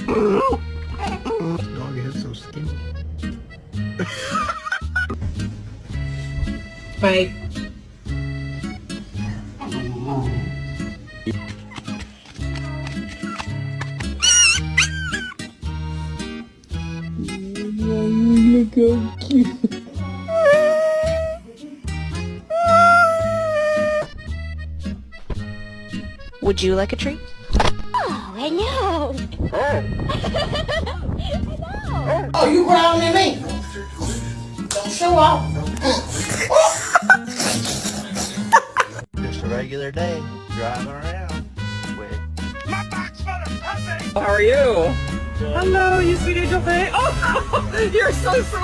Dog is so skinny. Bye. Look how cute. Would you like a treat? Oh, I know. Oh, you growling at me? Don't show off. Just a regular day, driving around with my box full of puppies. How are you? Hello, you sweet angel thing. Oh, you're so sweet.